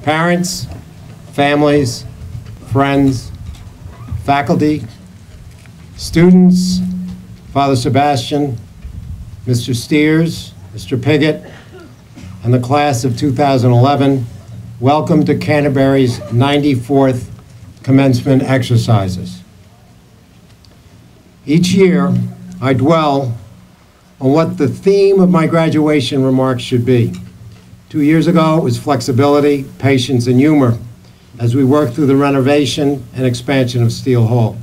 Parents, families, friends, faculty, students, Father Sebastian, Mr. Steers, Mr. Piggott, and the class of 2011, welcome to Canterbury's 94th commencement exercises. Each year, I dwell on what the theme of my graduation remarks should be. 2 years ago, it was flexibility, patience, and humor as we worked through the renovation and expansion of Steele Hall.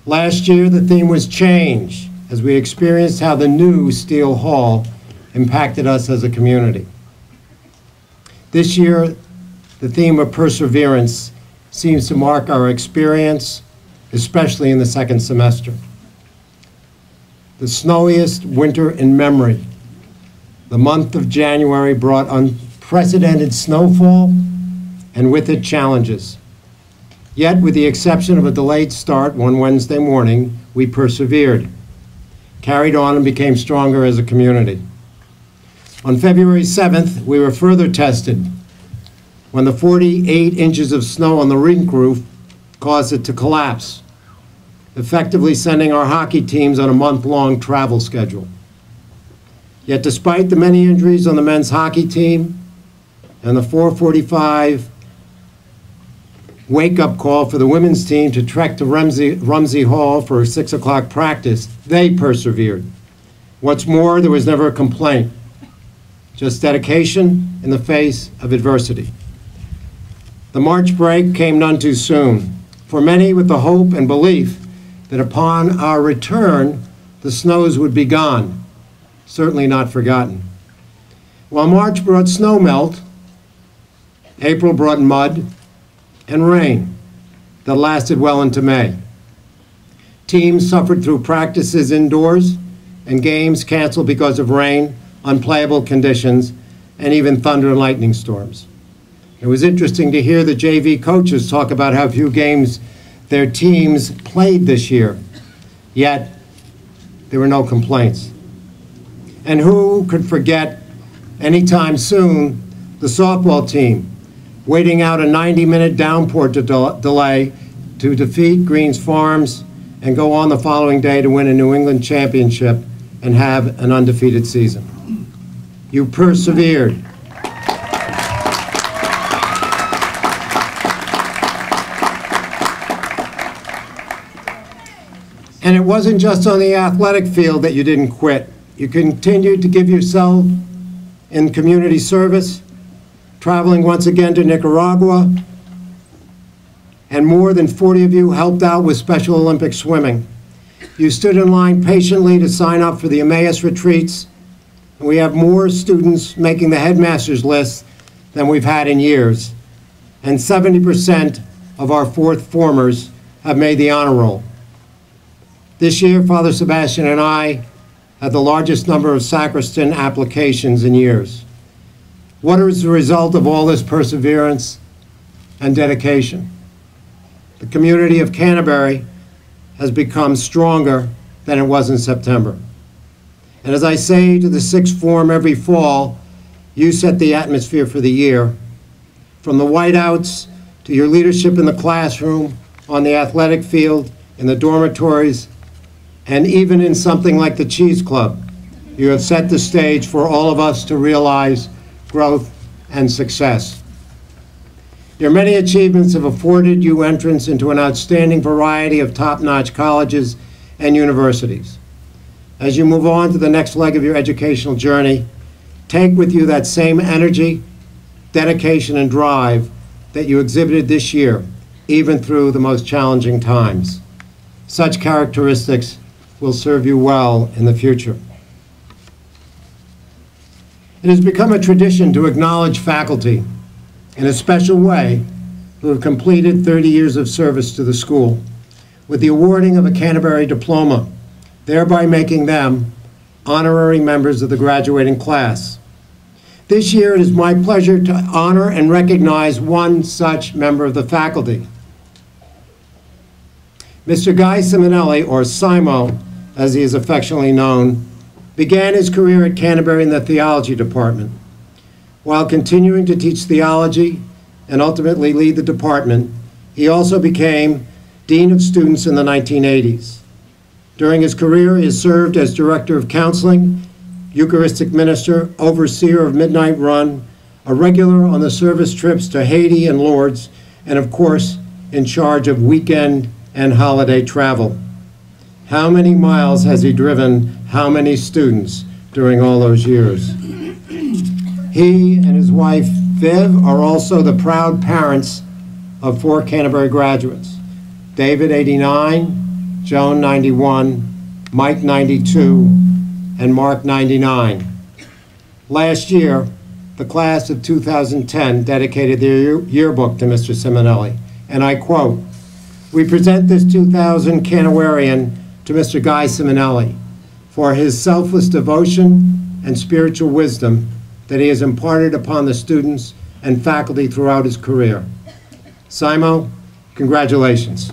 Last year, the theme was change as we experienced how the new Steele Hall impacted us as a community. This year, the theme of perseverance seems to mark our experience, especially in the second semester. The snowiest winter in memory, the month of January brought unprecedented snowfall and with it challenges. Yet, with the exception of a delayed start one Wednesday morning, we persevered, carried on, and became stronger as a community. On February 7th, we were further tested when the 48 inches of snow on the rink roof caused it to collapse, effectively sending our hockey teams on a month-long travel schedule. Yet despite the many injuries on the men's hockey team and the 4:45 wake-up call for the women's team to trek to Rumsey Hall for a 6 o'clock practice, they persevered. What's more, there was never a complaint, just dedication in the face of adversity. The March break came none too soon, for many with the hope and belief that upon our return, the snows would be gone, certainly not forgotten. While March brought snow melt, April brought mud and rain that lasted well into May. Teams suffered through practices indoors and games canceled because of rain, unplayable conditions, and even thunder and lightning storms. It was interesting to hear the JV coaches talk about how few games their teams played this year, yet there were no complaints. And who could forget anytime soon the softball team waiting out a 90-minute downpour delay to defeat Greens Farms and go on the following day to win a New England championship and have an undefeated season. You persevered. And it wasn't just on the athletic field that you didn't quit. You continued to give yourself in community service, traveling once again to Nicaragua, and more than 40 of you helped out with Special Olympics swimming. You stood in line patiently to sign up for the Emmaus retreats, and we have more students making the Headmaster's list than we've had in years, and 70% of our fourth formers have made the honor roll. This year, Father Sebastian and I had the largest number of sacristan applications in years. What is the result of all this perseverance and dedication? The community of Canterbury has become stronger than it was in September. And as I say to the sixth form every fall, you set the atmosphere for the year. From the whiteouts to your leadership in the classroom, on the athletic field, in the dormitories, and even in something like the Cheese Club, you have set the stage for all of us to realize growth and success. Your many achievements have afforded you entrance into an outstanding variety of top-notch colleges and universities. As you move on to the next leg of your educational journey, take with you that same energy, dedication, and drive that you exhibited this year, even through the most challenging times. Such characteristics will serve you well in the future. It has become a tradition to acknowledge faculty in a special way who have completed 30 years of service to the school with the awarding of a Canterbury diploma, thereby making them honorary members of the graduating class. This year, it is my pleasure to honor and recognize one such member of the faculty. Mr. Guy Simonelli, or Simo, as he is affectionately known, began his career at Canterbury in the theology department. While continuing to teach theology and ultimately lead the department, he also became Dean of Students in the 1980s. During his career, he has served as Director of Counseling, Eucharistic Minister, Overseer of Midnight Run, a regular on the service trips to Haiti and Lourdes, and of course, in charge of weekend and holiday travel. How many miles has he driven how many students during all those years? He and his wife, Viv, are also the proud parents of 4 Canterbury graduates: David, 89, Joan, 91, Mike, 92, and Mark, 99. Last year, the class of 2010 dedicated their yearbook to Mr. Simonelli, and I quote, "We present this 2000 Canterburyan to Mr. Guy Simonelli for his selfless devotion and spiritual wisdom that he has imparted upon the students and faculty throughout his career." Simo, congratulations.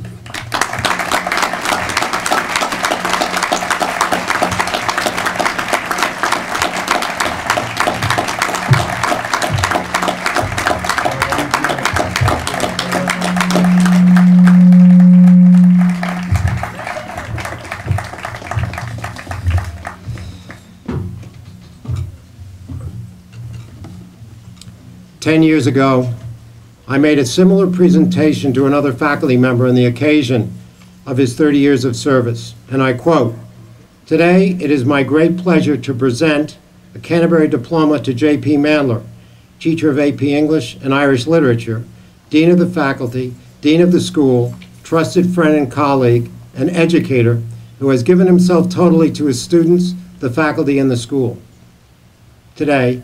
Ten years ago, I made a similar presentation to another faculty member on the occasion of his 30 years of service, and I quote, "Today, it is my great pleasure to present a Canterbury Diploma to J.P. Mandler, teacher of AP English and Irish Literature, Dean of the Faculty, Dean of the School, trusted friend and colleague, and educator who has given himself totally to his students, the faculty, and the school." Today,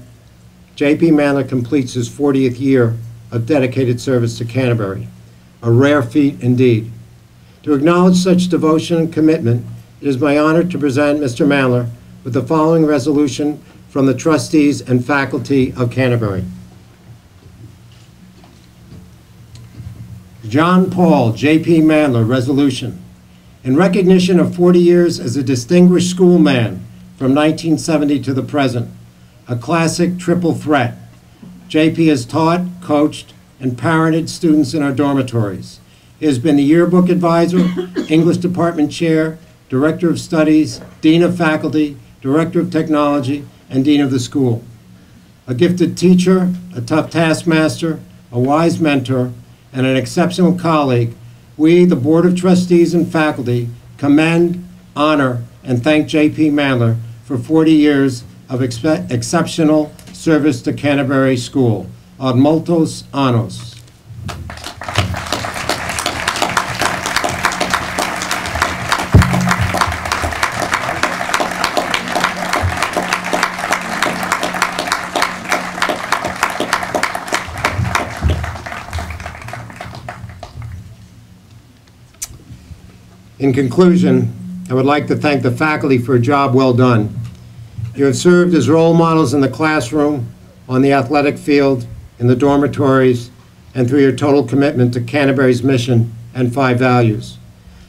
J.P. Mandler completes his 40th year of dedicated service to Canterbury, a rare feat indeed. To acknowledge such devotion and commitment, it is my honor to present Mr. Mandler with the following resolution from the trustees and faculty of Canterbury. John Paul J.P. Mandler Resolution. In recognition of 40 years as a distinguished schoolman from 1970 to the present, a classic triple threat, J.P. has taught, coached, and parented students in our dormitories. He has been the yearbook advisor, English department chair, director of studies, dean of faculty, director of technology, and dean of the school. A gifted teacher, a tough taskmaster, a wise mentor, and an exceptional colleague, we, the Board of Trustees and faculty, commend, honor, and thank J.P. Mandler for 40 years of exceptional service to Canterbury School. Ad multos annos. In conclusion, I would like to thank the faculty for a job well done. You have served as role models in the classroom, on the athletic field, in the dormitories, and through your total commitment to Canterbury's mission and 5 values.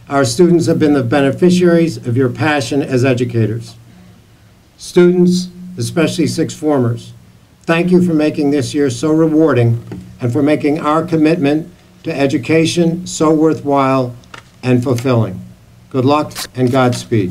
Our students have been the beneficiaries of your passion as educators. Students, especially sixth formers, thank you for making this year so rewarding and for making our commitment to education so worthwhile and fulfilling. Good luck and Godspeed.